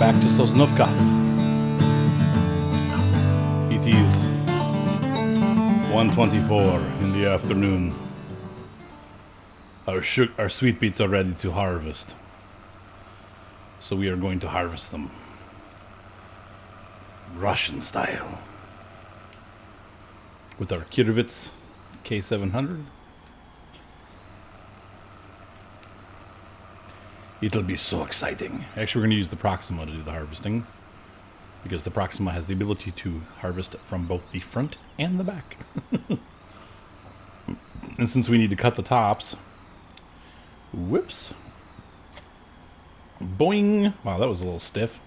back to Sosnovka. It is 1:24 in the afternoon. Our sweet beets are ready to harvest. So we are going to harvest them. Russian style. With our Kirvitz K700. It'll be so exciting. Actually, we're going to use the Proxima to do the harvesting, because the Proxima has the ability to harvest from both the front and the back. And since we need to cut the tops, whoops. Boing. Wow, that was a little stiff.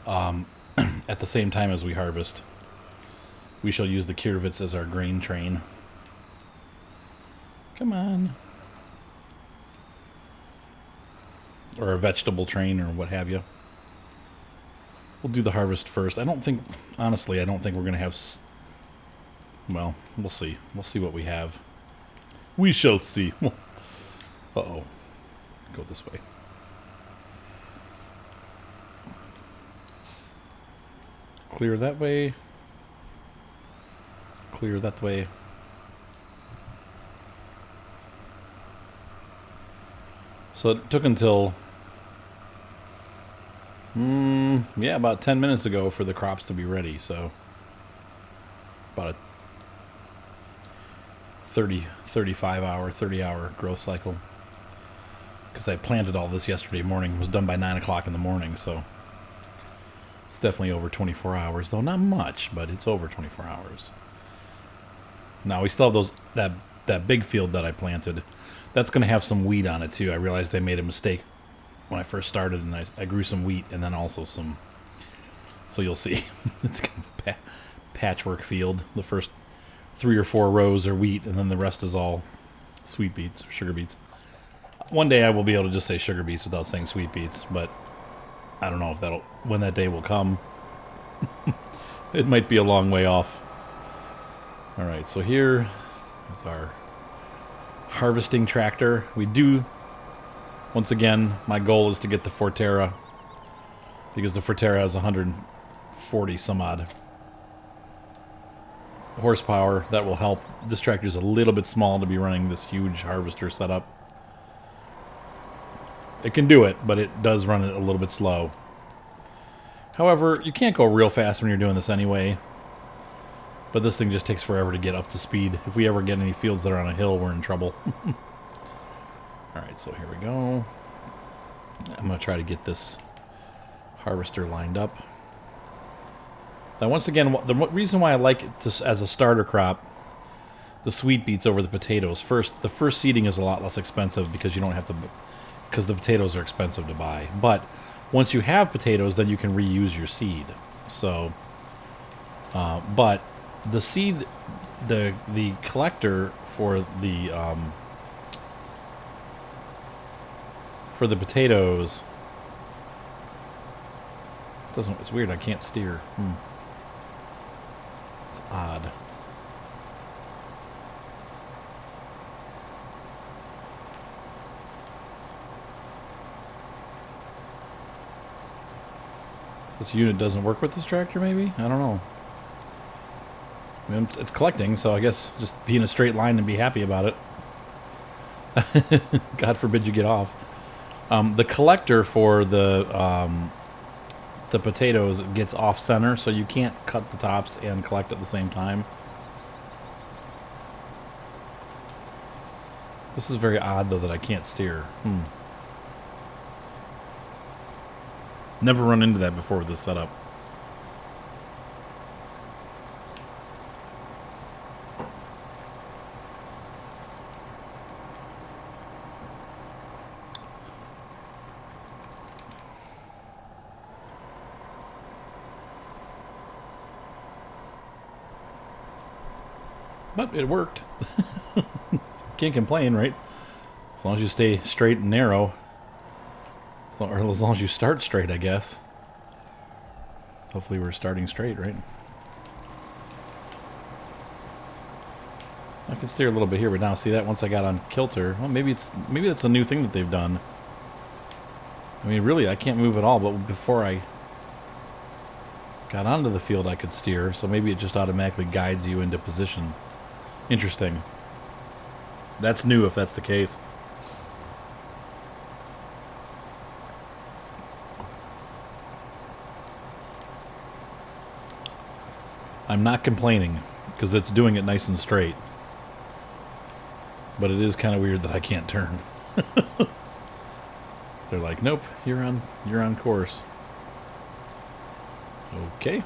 At the same time as we harvest, we shall use the Kirvitz as our grain train. Come on. Or a vegetable train, or what have you. We'll do the harvest first. Honestly, I don't think we're going to have... Well, we'll see. We'll see what we have. We shall see. Uh-oh. Go this way. Clear that way. Clear that way. So it took until, about 10 minutes ago for the crops to be ready. So about a 30 hour growth cycle. Because I planted all this yesterday morning. It was done by 9 o'clock in the morning. So it's definitely over 24 hours. Though not much, but it's over 24 hours. Now we still have that big field that I planted. That's going to have some wheat on it, too. I realized I made a mistake when I first started, and I grew some wheat and then also some... So you'll see. It's kind of a patchwork field. The first 3 or 4 rows are wheat, and then the rest is all sweet beets or sugar beets. One day I will be able to just say sugar beets without saying sweet beets, but I don't know if when that day will come. It might be a long way off. All right, so here is our harvesting tractor. Once again, my goal is to get the Forterra, because the Forterra has 140 some odd horsepower. That will help. This tractor is a little bit small to be running this huge harvester setup. It can do it, but it does run it a little bit slow. However, you can't go real fast when you're doing this anyway. But this thing just takes forever to get up to speed. If we ever get any fields that are on a hill, we're in trouble. Alright, so here we go. I'm going to try to get this harvester lined up. Now, once again, the reason why I like it as a starter crop, the sweet beets over the potatoes. The first seeding is a lot less expensive because you don't have to... Because the potatoes are expensive to buy. But once you have potatoes, then you can reuse your seed. So... but... The seed, the collector for the potatoes it's weird. I can't steer. It's odd. This unit doesn't work with this tractor, maybe? I don't know. I mean, it's collecting, so I guess just be in a straight line and be happy about it. God forbid you get off. The collector for the potatoes gets off center, so you can't cut the tops and collect at the same time. This is very odd, though, that I can't steer. Never run into that before with this setup. But it worked. Can't complain, right? As long as you stay straight and narrow. Or as long as you start straight, I guess. Hopefully we're starting straight, right? I can steer a little bit here, but now see that once I got on kilter. Well, maybe that's a new thing that they've done. I mean, really, I can't move at all, but before I got onto the field, I could steer, so maybe it just automatically guides you into position. Interesting. That's new if that's the case. I'm not complaining, because it's doing it nice and straight. But it is kind of weird that I can't turn. They're like, nope, you're on course. Okay.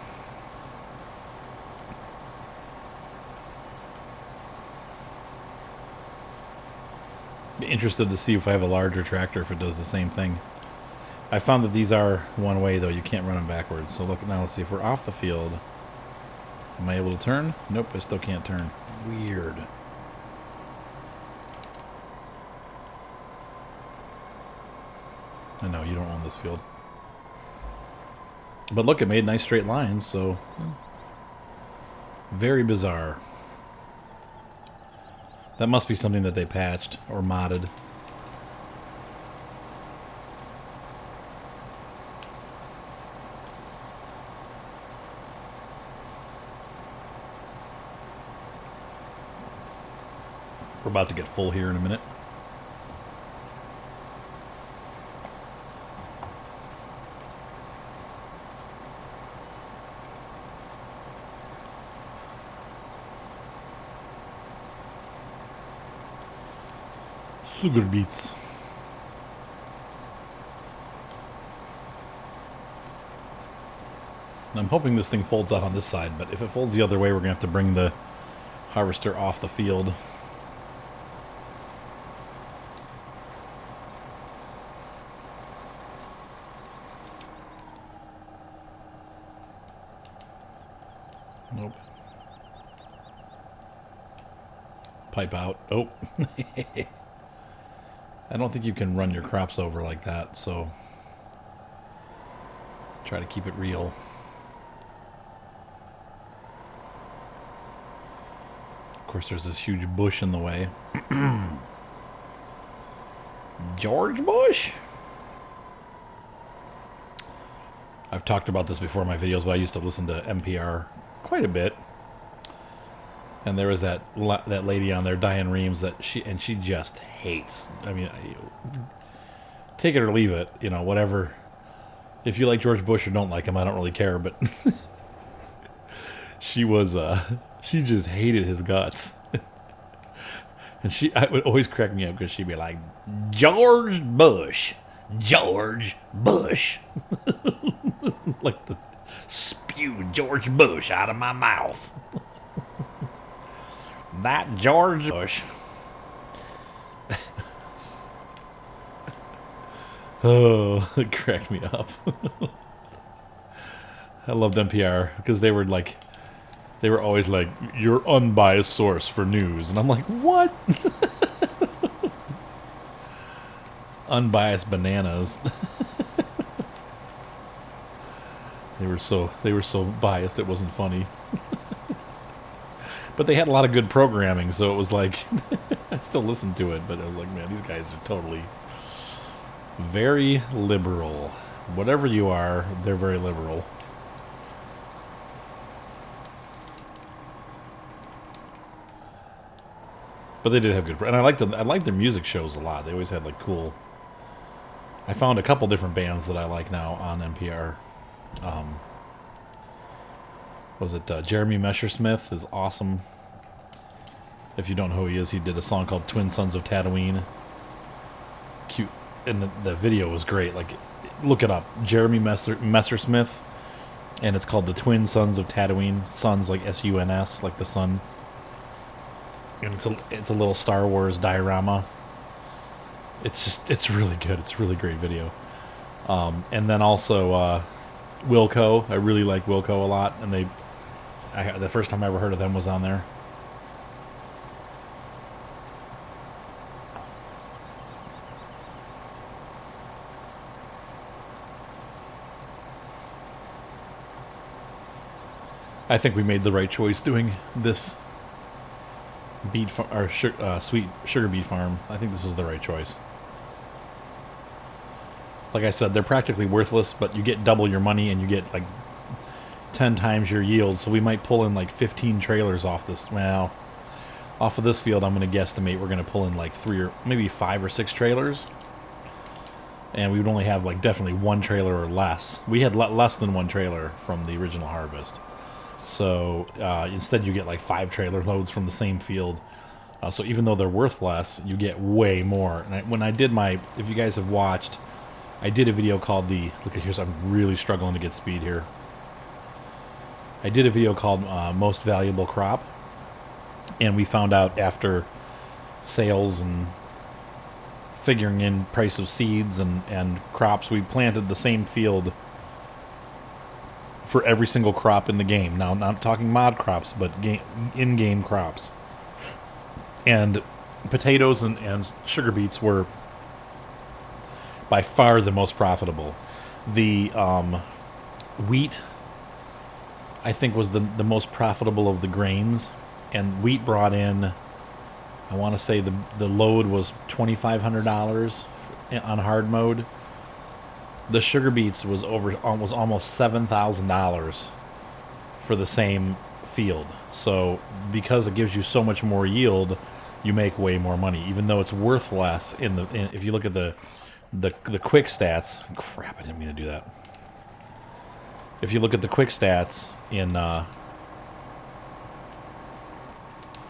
Be interested to see if I have a larger tractor if it does the same thing. I found that these are one way though, you can't run them backwards. So look now, let's see if we're off the field. Am I able to turn? Nope, I still can't turn. Weird. I know, you don't own this field. But look, it made nice straight lines, so... very bizarre. That must be something that they patched or modded. We're about to get full here in a minute. Sugar beets. And I'm hoping this thing folds out on this side, but if it folds the other way, we're going to have to bring the harvester off the field. Nope. Pipe out. Oh. I don't think you can run your crops over like that, so try to keep it real. Of course, there's this huge bush in the way. George Bush? I've talked about this before in my videos, but I used to listen to NPR quite a bit. And there was that lady on there, Diane Reeves, that she just hates. I mean, take it or leave it, you know, whatever. If you like George Bush or don't like him, I don't really care. But she just hated his guts, and I would always crack me up because she'd be like, George Bush, George Bush, like the spew George Bush out of my mouth. That George Bush. Oh, it cracked me up. I loved NPR because they were always like, your unbiased source for news. And I'm like, what? Unbiased bananas. They were so biased it wasn't funny. But they had a lot of good programming, so it was like, I still listened to it, but I was like, man, these guys are totally very liberal. Whatever you are, they're very liberal. But they did have good, and I liked their music shows a lot. They always had like cool. I found a couple different bands that I like now on NPR. Was it Jeremy Messersmith is awesome. If you don't know who he is, he did a song called Twin Sons of Tatooine. Cute. And the video was great. Like, look it up. Jeremy Messersmith. And it's called The Twin Sons of Tatooine. Sons like S-U-N-S, like the sun. And it's a little Star Wars diorama. It's really good. It's a really great video. And then also Wilco. I really like Wilco a lot. And the first time I ever heard of them was on there. I think we made the right choice doing this beet or sweet sugar beet farm. I think this is the right choice. like I said, they're practically worthless, but you get double your money and you get like 10 times your yield. So we might pull in like 15 trailers off this. Well, off of this field, I'm going to guesstimate we're going to pull in like 3 or maybe 5 or 6 trailers. And we would only have like definitely 1 trailer or less. We had less than 1 trailer from the original harvest. So instead you get like 5 trailer loads from the same field. So even though they're worth less, you get way more. And when I did my, if you guys have watched, I did a video called look at here, so I'm really struggling to get speed here. I did a video called Most Valuable Crop. And we found out after sales and figuring in price of seeds and crops, we planted the same field for every single crop in the game. Now, not talking mod crops, but in-game crops. And potatoes and sugar beets were by far the most profitable. The wheat, I think, was the most profitable of the grains. And wheat brought in, I want to say the load was $2,500 on hard mode. The sugar beets was almost $7,000 for the same field. So because it gives you so much more yield, you make way more money, even though it's worth less. If you look at the quick stats, crap, I didn't mean to do that. If you look at the quick stats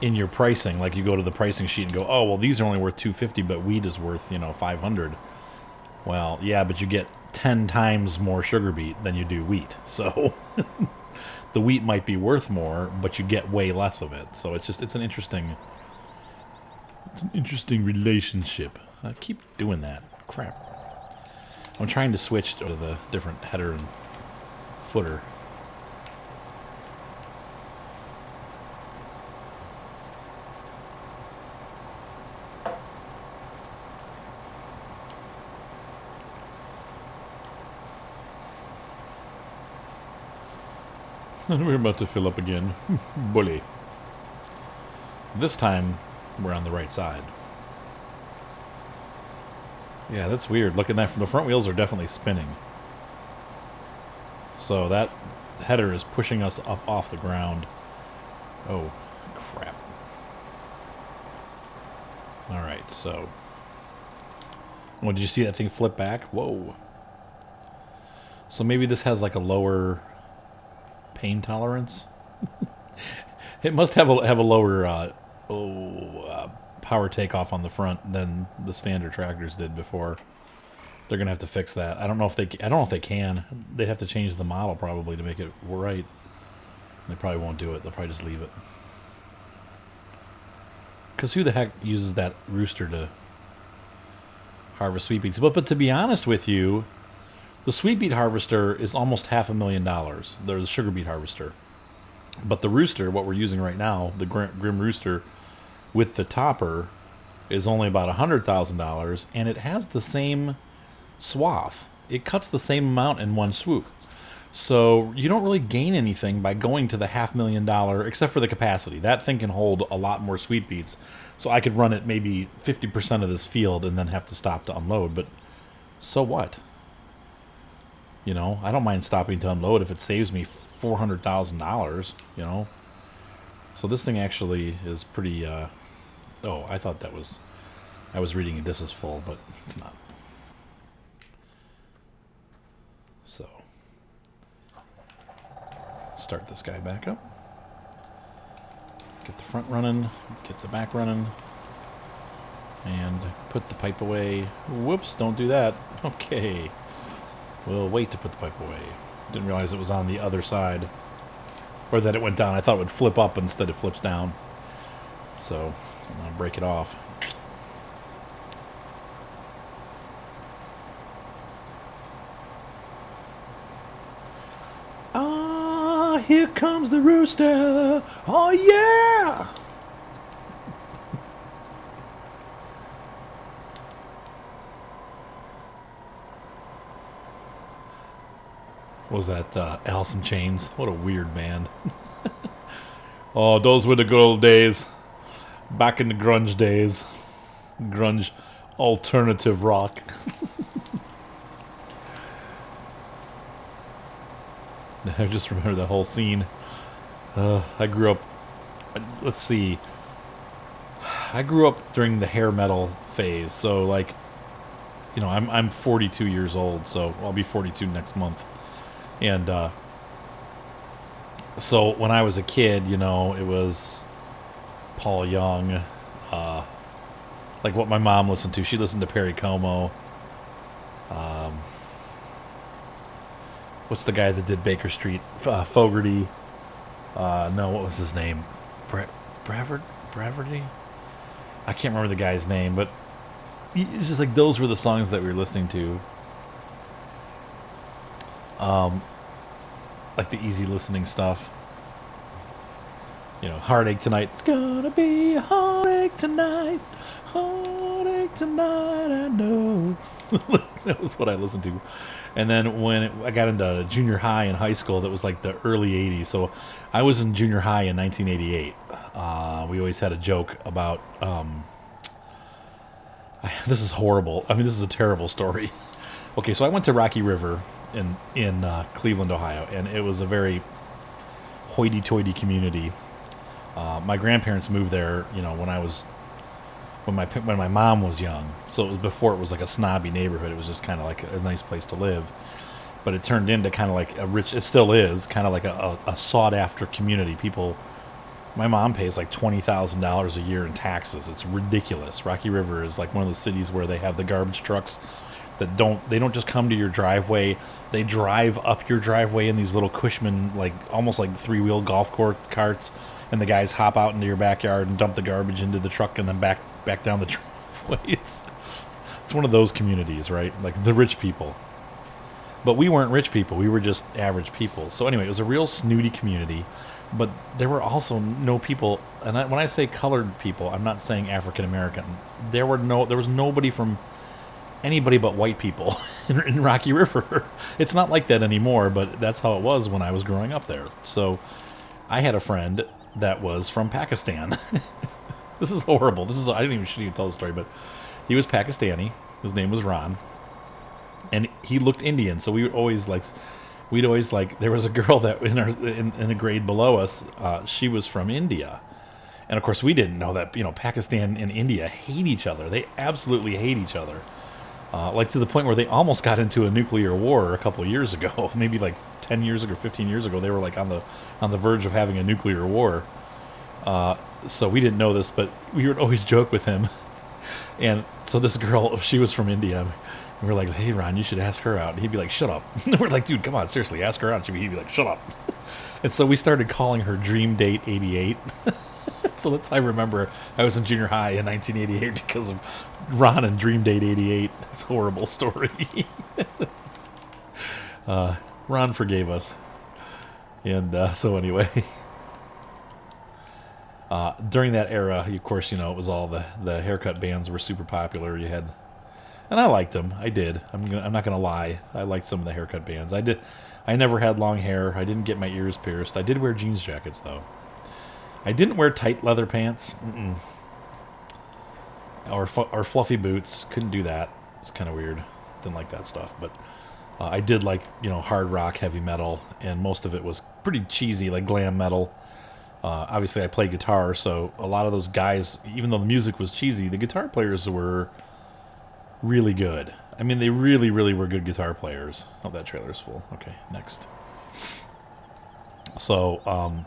in your pricing, like you go to the pricing sheet and go, oh well, these are only worth $250, but wheat is worth $500. Well, yeah, but you get 10 times more sugar beet than you do wheat. So the wheat might be worth more, but you get way less of it. So it's an interesting relationship. I keep doing that. Crap. I'm trying to switch to the different header and footer. And we're about to fill up again. Bully. This time, we're on the right side. Yeah, that's weird. Looking at that, the front wheels are definitely spinning. So that header is pushing us up off the ground. Oh, crap. Alright, so... Oh, did you see that thing flip back? Whoa. So maybe this has like a lower pain tolerance? It must have a lower power takeoff on the front than the standard tractors did before. They're gonna have to fix that. I don't know if they can. They'd have to change the model probably to make it right. They probably won't do it. They'll probably just leave it. Because who the heck uses that rooster to harvest sweet beets? But to be honest with you, the sweet beet harvester is almost $500,000. There's the sugar beet harvester. But the rooster, what we're using right now, the Grim Rooster, with the topper, is only about $100,000, and it has the same swath. It cuts the same amount in one swoop. So you don't really gain anything by going to the $500,000, except for the capacity. That thing can hold a lot more sweet beets. So I could run it maybe 50% of this field and then have to stop to unload. But so what? You know, I don't mind stopping to unload if it saves me $400,000, you know. So this thing actually is pretty, oh, I thought I was reading this is full, but it's not. So, start this guy back up. Get the front running, get the back running, and put the pipe away. Whoops, don't do that. Okay. We'll wait to put the pipe away. Didn't realize it was on the other side. Or that it went down. I thought it would flip up instead it flips down. So, I'm going to break it off. Ah, here comes the rooster. Oh, yeah! What was that, Alice in Chains? What a weird band. Oh, those were the good old days. Back in the grunge days. Grunge alternative rock. I just remember the whole scene. I grew up. Let's see. I grew up during the hair metal phase, so like, I'm 42 years old, so I'll be 42 next month, and so when I was a kid, it was Paul Young, like what my mom listened to. She listened to Perry Como. What's the guy that did Baker Street? Fogerty. No, what was his name? Braverty? I can't remember the guy's name, but it's just like those were the songs that we were listening to. Like the easy listening stuff. Heartache Tonight. It's gonna be a heartache tonight. Heartache tonight, I know. That was what I listened to. And then when I got into junior high and high school, that was like the early 80s. So I was in junior high in 1988. We always had a joke about... this is horrible. I mean, this is a terrible story. Okay, so I went to Rocky River in Cleveland, Ohio, and it was a very hoity-toity community. My grandparents moved there, when my mom was young. So it was before it was like a snobby neighborhood. It was just kind of like a nice place to live. But it turned into kind of like it still is, kind of like a sought-after community. My mom pays like $20,000 a year in taxes. It's ridiculous. Rocky River is like one of the cities where they have the garbage trucks that don't just come to your driveway. They drive up your driveway in these little Cushman, like almost like three-wheel golf carts, and the guys hop out into your backyard and dump the garbage into the truck and then back down the driveway. It's one of those communities, right? Like the rich people. But we weren't rich people. We were just average people. So anyway, it was a real snooty community. But there were also no people, and when I say colored people, I'm not saying African American. There was nobody from anybody but white people in Rocky River. It's not like that anymore, but that's how it was when I was growing up there. So I had a friend that was from Pakistan. This is horrible. I shouldn't even tell the story, but he was Pakistani. His name was Ron, and he looked Indian. So we'd always like. There was a girl that in a grade below us. She was from India, and of course we didn't know that Pakistan and India hate each other. They absolutely hate each other, like to the point where they almost got into a nuclear war a couple of years ago. Maybe like 10 years ago, 15 years ago, they were like on the verge of having a nuclear war. So we didn't know this, but we would always joke with him. And so this girl, she was from India. And we're like, hey, Ron, you should ask her out. And he'd be like, shut up. And we're like, dude, come on, seriously, ask her out. He'd be like, shut up. And so we started calling her Dream Date 88. So that's how I remember I was in junior high in 1988 because of Ron and Dream Date 88. It's a horrible story. Ron forgave us. And so anyway, during that era, of course, it was all the haircut bands were super popular. You had... And I liked them. I did. I'm not gonna lie. I liked some of the haircut bands. I did. I never had long hair. I didn't get my ears pierced. I did wear jeans jackets though. I didn't wear tight leather pants. Or fluffy boots. Couldn't do that. It's kind of weird. Didn't like that stuff. But I did like hard rock, heavy metal, and most of it was pretty cheesy, like glam metal. Obviously, I played guitar, so a lot of those guys, even though the music was cheesy, the guitar players were really good. I mean, they really, really were good guitar players. Oh, that trailer's full. Okay, next. So,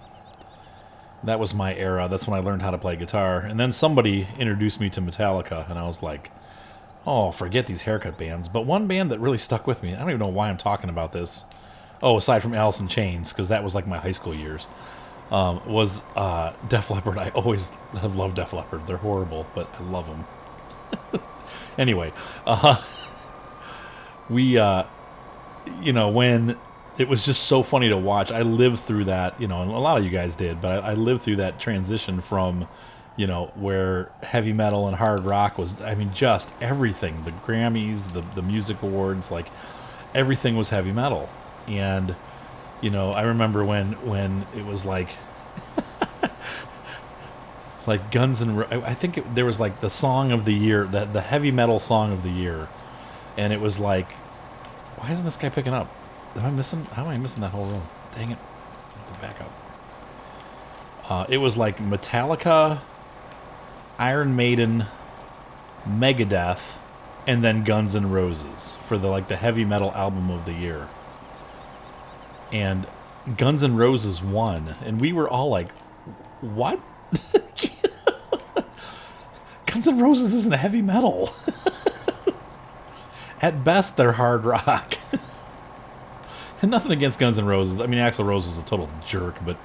that was my era. That's when I learned how to play guitar. And then somebody introduced me to Metallica, and I was like, oh, forget these haircut bands. But one band that really stuck with me, I don't even know why I'm talking about this. Oh, aside from Alice in Chains, because that was like my high school years, was Def Leppard. I always have loved Def Leppard. They're horrible, but I love them. Anyway, we, when it was just so funny to watch, I lived through that, and a lot of you guys did, but I lived through that transition from, where heavy metal and hard rock was, just everything, the Grammys, the music awards, like everything was heavy metal. And, I remember when it was like, like Guns N' I think there was like the song of the year, the heavy metal song of the year, and it was like, why isn't this guy picking up? How am I missing that whole room? dang it. I have to back up. It was like Metallica, Iron Maiden, Megadeth, and then Guns N' Roses for the heavy metal album of the year. And Guns N' Roses won, and we were all like, what? Guns N' Roses isn't heavy metal. At best, they're hard rock. And nothing against Guns N' Roses. I mean, Axl Rose is a total jerk, but,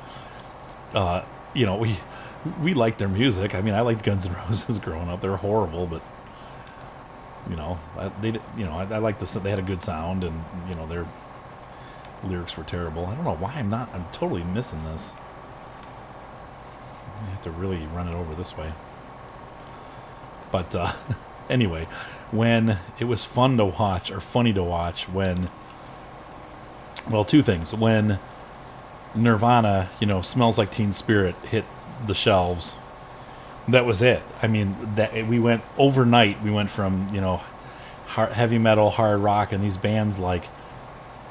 we liked their music. I mean, I liked Guns N' Roses growing up. They were horrible, but, I liked they had a good sound, and, their lyrics were terrible. I don't know why I'm totally missing this. I have to really run it over this way. But anyway, when it was funny to watch when, well, two things. When Nirvana, Smells Like Teen Spirit hit the shelves, that was it. I mean, we went overnight. We went from, heavy metal, hard rock, and these bands like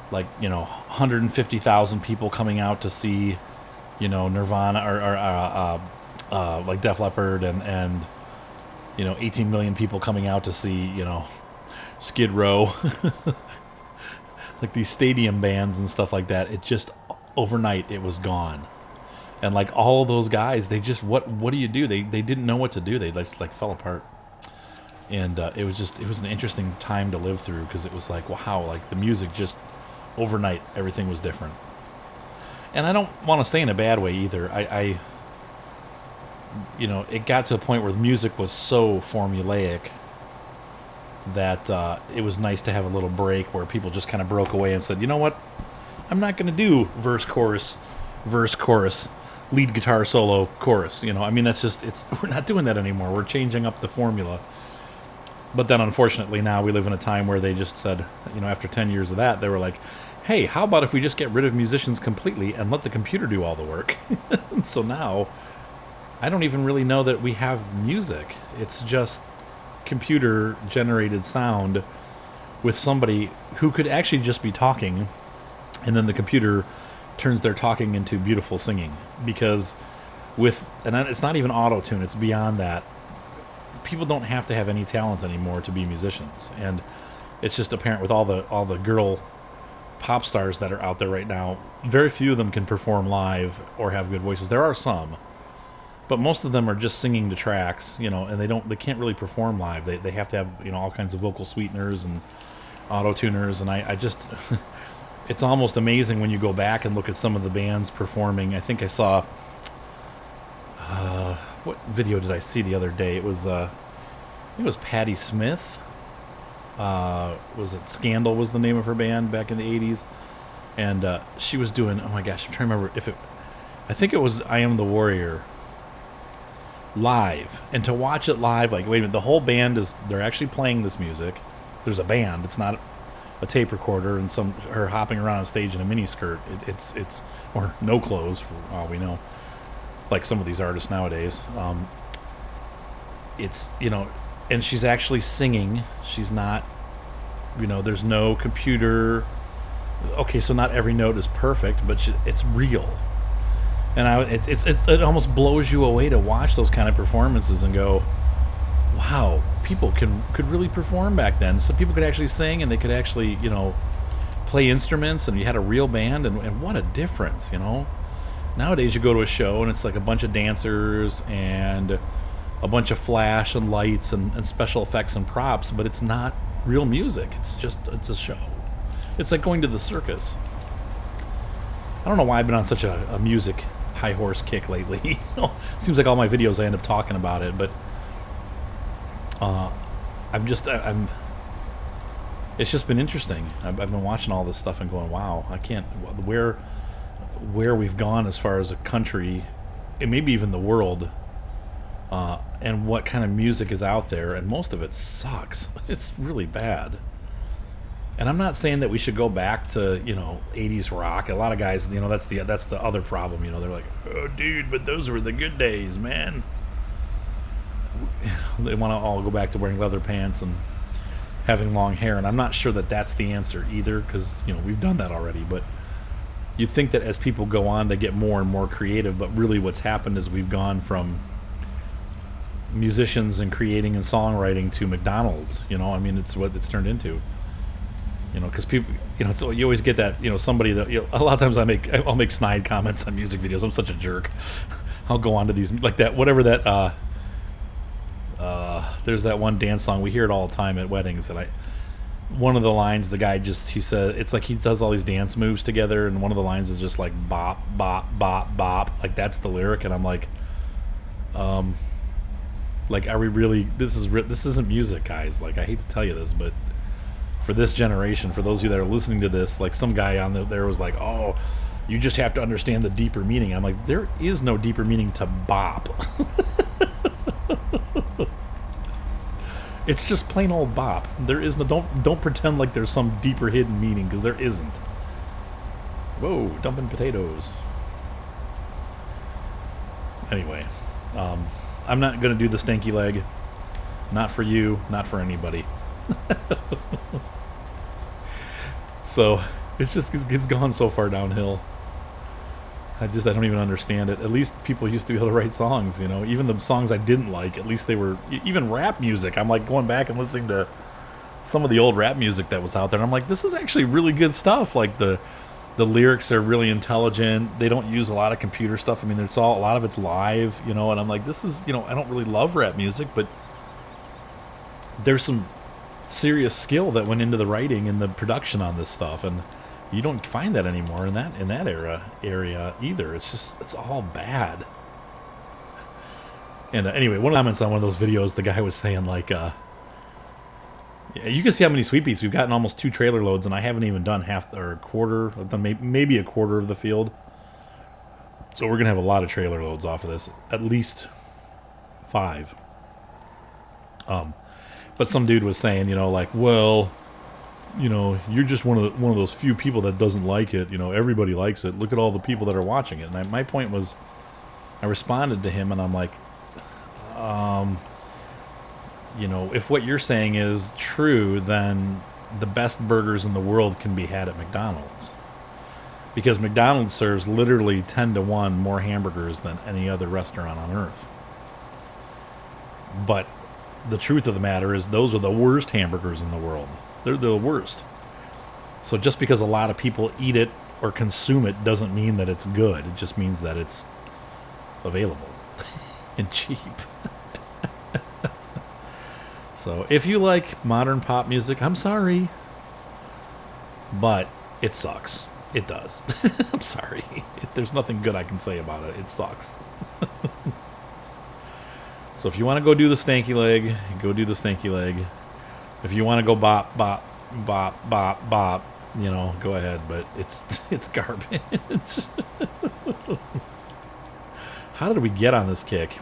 150,000 people coming out to see, Nirvana or like Def Leppard and 18 million people coming out to see, Skid Row, like these stadium bands and stuff like that. It just overnight it was gone, and like all of those guys, they just what do you do? They didn't know what to do. They like fell apart, and it was an interesting time to live through because it was like, wow, like the music just overnight everything was different. And I don't want to say in a bad way either. I it got to a point where the music was so formulaic that it was nice to have a little break where people just kind of broke away and said, you know what, I'm not going to do verse, chorus, lead guitar solo, chorus. I mean, we're not doing that anymore. We're changing up the formula. But then unfortunately now we live in a time where they just said, after 10 years of that, they were like, hey, how about if we just get rid of musicians completely and let the computer do all the work? So now I don't even really know that we have music. It's just computer-generated sound with somebody who could actually just be talking, and then the computer turns their talking into beautiful singing. Because and it's not even auto-tune, it's beyond that. People don't have to have any talent anymore to be musicians, and it's just apparent with all the girl pop stars that are out there right now. Very few of them can perform live or have good voices. There are some, but most of them are just singing to tracks, and they can't really perform live. They have to have all kinds of vocal sweeteners and auto tuners, and I just it's almost amazing when you go back and look at some of the bands performing. I think I saw what video did I see the other day? It was Patti Smith. Was it Scandal was the name of her band back in the 80s, and she was doing, oh my gosh, I'm trying to remember I think it was I Am the Warrior live. And to watch it live, like, wait a minute, the whole band they're actually playing this music. There's a band, it's not a tape recorder and her hopping around on stage in a mini skirt. It's or no clothes for all we know, like some of these artists nowadays. It's and she's actually singing. She's not, there's no computer. Okay, so not every note is perfect, but it's real. And it almost blows you away to watch those kind of performances and go, wow, people could really perform back then. So people could actually sing, and they could actually, play instruments, and you had a real band, and what a difference, Nowadays you go to a show and it's like a bunch of dancers and a bunch of flash and lights and special effects and props, but it's not real music. It's a show. It's like going to the circus. I don't know why I've been on such a music high horse kick lately. Seems like all my videos I end up talking about it, but it's just been interesting. I've been watching all this stuff and going, wow, I can't, where we've gone as far as a country, and maybe even the world, and what kind of music is out there, and most of it sucks. It's really bad. And I'm not saying that we should go back to 80s rock. A lot of guys, that's the other problem. They're like, oh dude, but those were the good days, man. They want to all go back to wearing leather pants and having long hair, and I'm not sure that that's the answer either, because we've done that already. But you think that as people go on, they get more and more creative, but really what's happened is we've gone from musicians and creating and songwriting to McDonald's. You know, I mean, it's what it's turned into. You know, because people, you know, so you always get that, you know, somebody that, you know, a lot of times I'll make snide comments on music videos. I'm such a jerk. I'll go on to these, like that, whatever that, there's that one dance song, we hear it all the time at weddings, and one of the lines, the guy he said, it's like he does all these dance moves together, and one of the lines is just like bop, bop, bop, bop, like that's the lyric, and I'm like, are we really, this isn't music, guys, like, I hate to tell you this, but for this generation, for those of you that are listening to this, like some guy on there was like, oh, you just have to understand the deeper meaning. I'm like, there is no deeper meaning to bop. It's just plain old bop. There is no, don't pretend like there's some deeper hidden meaning, because there isn't. Whoa, dumping potatoes. Anyway, I'm not going to do the stanky leg. Not for you, not for anybody. So it's gone so far downhill. I don't even understand it. At least people used to be able to write songs, you know. Even the songs I didn't like, at least they were, even rap music. I'm like going back and listening to some of the old rap music that was out there, and I'm like, this is actually really good stuff. Like the lyrics are really intelligent. They don't use a lot of computer stuff. I mean, a lot of it's live, you know. And I'm like, this is, you know, I don't really love rap music, but there's some serious skill that went into the writing and the production on this stuff, and you don't find that anymore in that area either. It's all bad. And anyway, one of the comments on one of those videos, the guy was saying like, yeah, you can see how many Sweet Beets we've gotten, almost 2 trailer loads, and I haven't even done half or a quarter. I've done maybe a quarter of the field. So we're gonna have a lot of trailer loads off of this, at least 5. But some dude was saying, you know, like, well, you know, you're just one of those few people that doesn't like it. You know, everybody likes it. Look at all the people that are watching it. And my point was, I responded to him, and I'm like, you know, if what you're saying is true, then the best burgers in the world can be had at McDonald's, because McDonald's serves literally 10 to 1 more hamburgers than any other restaurant on earth. But the truth of the matter is, those are the worst hamburgers in the world. They're the worst. So just because a lot of people eat it or consume it doesn't mean that it's good. It just means that it's available and cheap. So if you like modern pop music, I'm sorry, but it sucks. It does. I'm sorry. There's nothing good I can say about it. It sucks. So if you want to go do the stanky leg, go do the stanky leg. If you want to go bop, bop, bop, bop, bop, you know, go ahead. But it's garbage. How did we get on this kick?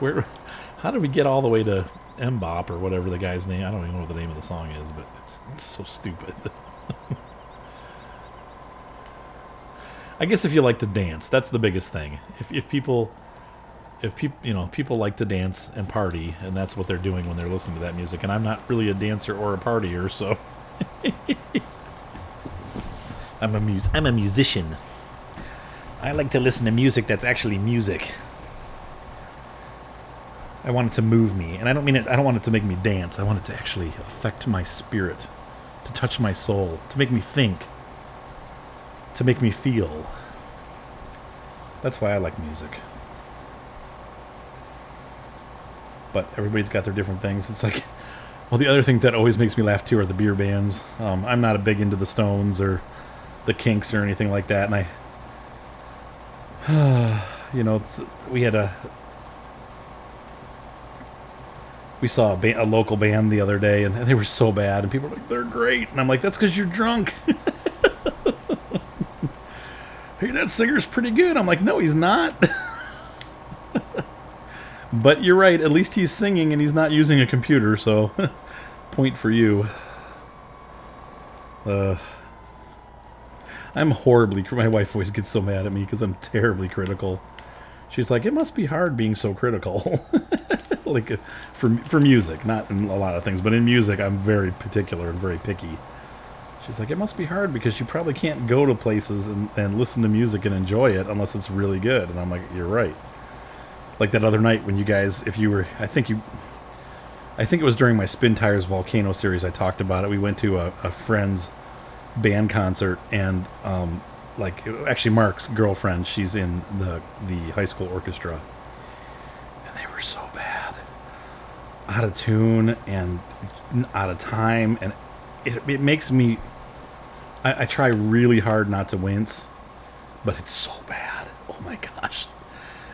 How did we get all the way to M-Bop or whatever the guy's name? I don't even know what the name of the song is, but it's so stupid. I guess if you like to dance, that's the biggest thing. If people, you know, people like to dance and party, and that's what they're doing when they're listening to that music. And I'm not really a dancer or a partier, so I'm a musician. I like to listen to music that's actually music. I want it to move me, and I don't want it to make me dance. I want it to actually affect my spirit, to touch my soul, to make me think, to make me feel. That's why I like music. But everybody's got their different things. It's like, well, the other thing that always makes me laugh too are the beer bands. I'm not a big into the Stones or the Kinks or anything like that, and you know, we saw a local band the other day, and they were so bad, and people were like, they're great, and I'm like, that's because you're drunk. Hey, that singer's pretty good. I'm like, no, he's not. But you're right, at least he's singing and he's not using a computer, so point for you. I'm horribly, my wife always gets so mad at me because I'm terribly critical. She's like, it must be hard being so critical. Like, for music, not in a lot of things, but in music I'm very particular and very picky. She's like, it must be hard because you probably can't go to places and listen to music and enjoy it unless it's really good. And I'm like, you're right. Like that other night when you guys, if you were, I think it was during my Spin Tires Volcano series, I talked about it. We went to a friend's band concert, and like actually Mark's girlfriend, she's in the high school orchestra, and they were so bad, out of tune and out of time, and it makes me. I try really hard not to wince, but it's so bad. Oh my gosh.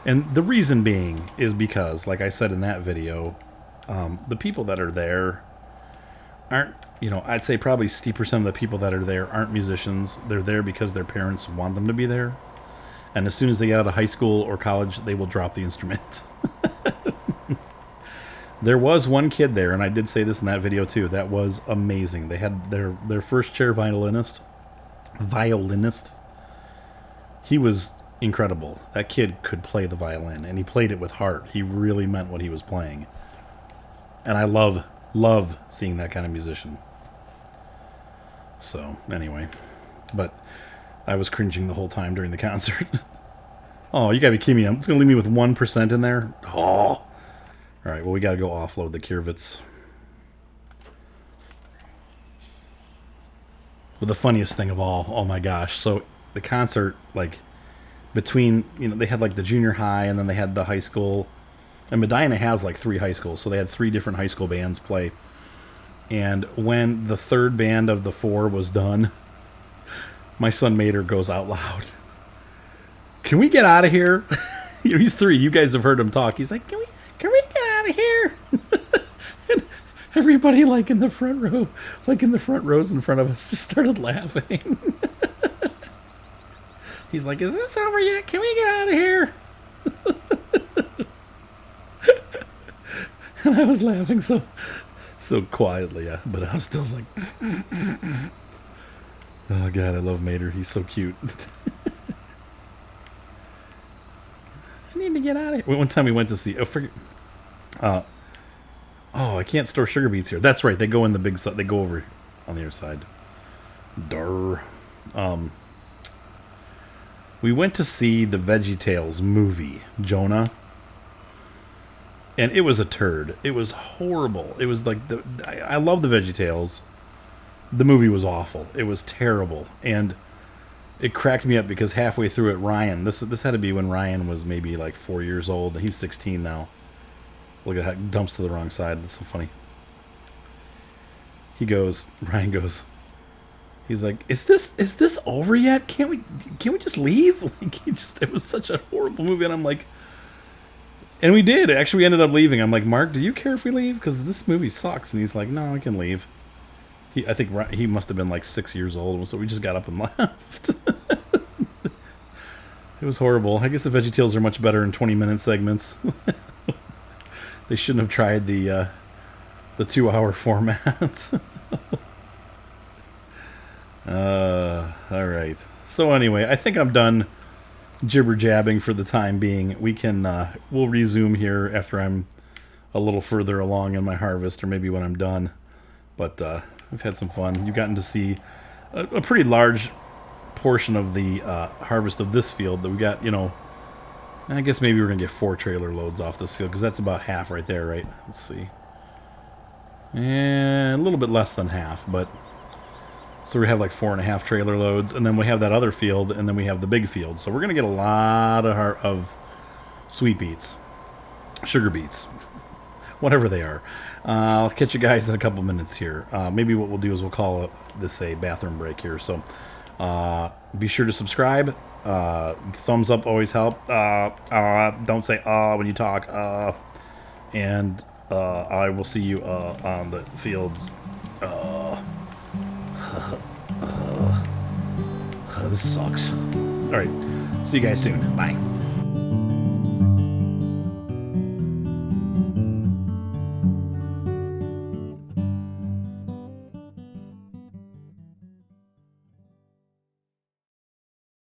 And the reason being is because, like I said in that video, the people that are there aren't, I'd say probably 60% of the people that are there aren't musicians. They're there because their parents want them to be there. And as soon as they get out of high school or college, they will drop the instrument. There was one kid there, and I did say this in that video too, that was amazing. They had their first chair violinist. He was incredible. That kid could play the violin, and he played it with heart. He really meant what he was playing. And I love seeing that kind of musician. So, anyway. But I was cringing the whole time during the concert. Oh, you gotta be kidding me. It's gonna leave me with 1% in there? Oh! Alright, well, we gotta go offload the Kiervits. But the funniest thing of all, oh my gosh. So, the concert, like, between, they had, like, the junior high, and then they had the high school. And Medina has, like, 3 high schools, so they had 3 different high school bands play. And when the third band of the 4 was done, my son Mater goes out loud, "Can we get out of here?" He's 3. You guys have heard him talk. He's like, Can we get out of here?" And everybody, like in the front row, like in the front rows in front of us, just started laughing. He's like, "Is this over yet? Can we get out of here?" And I was laughing so quietly, but I was still like, oh God, I love Mater. He's so cute. I need to get out of here. One time we went to see, I can't store sugar beets here. That's right. They go in the big, they go over on the other side. Durr. We went to see the VeggieTales movie, Jonah. And it was a turd. It was horrible. It was like, I love the VeggieTales. The movie was awful. It was terrible. And it cracked me up because halfway through it, Ryan, this had to be when Ryan was maybe like 4 years old. He's 16 now. Look at how it dumps to the wrong side. That's so funny. Ryan goes, he's like, is this over yet? Can't we just leave? Like, it was such a horrible movie. And I'm like, and we did. Actually, we ended up leaving. I'm like, Mark, do you care if we leave? Because this movie sucks. And he's like, no, I can leave. I think he must have been like 6 years old. So we just got up and left. It was horrible. I guess the VeggieTales are much better in 20-minute segments. They shouldn't have tried the 2-hour format. All right. So anyway, I think I'm done jibber-jabbing for the time being. We'll resume here after I'm a little further along in my harvest, or maybe when I'm done. But I've had some fun. You've gotten to see a pretty large portion of the harvest of this field that we got, I guess maybe we're going to get 4 trailer loads off this field, because that's about half right there, right? Let's see. And a little bit less than half, but... So we have like 4.5 trailer loads, and then we have that other field, and then we have the big field. So we're going to get a lot of sweet beets, sugar beets, whatever they are. I'll catch you guys in a couple minutes here. Maybe what we'll do is we'll call this a bathroom break here. So be sure to subscribe. Thumbs up always help. Don't say when you talk. And I will see you on the fields. This sucks. All right. See you guys soon. Bye.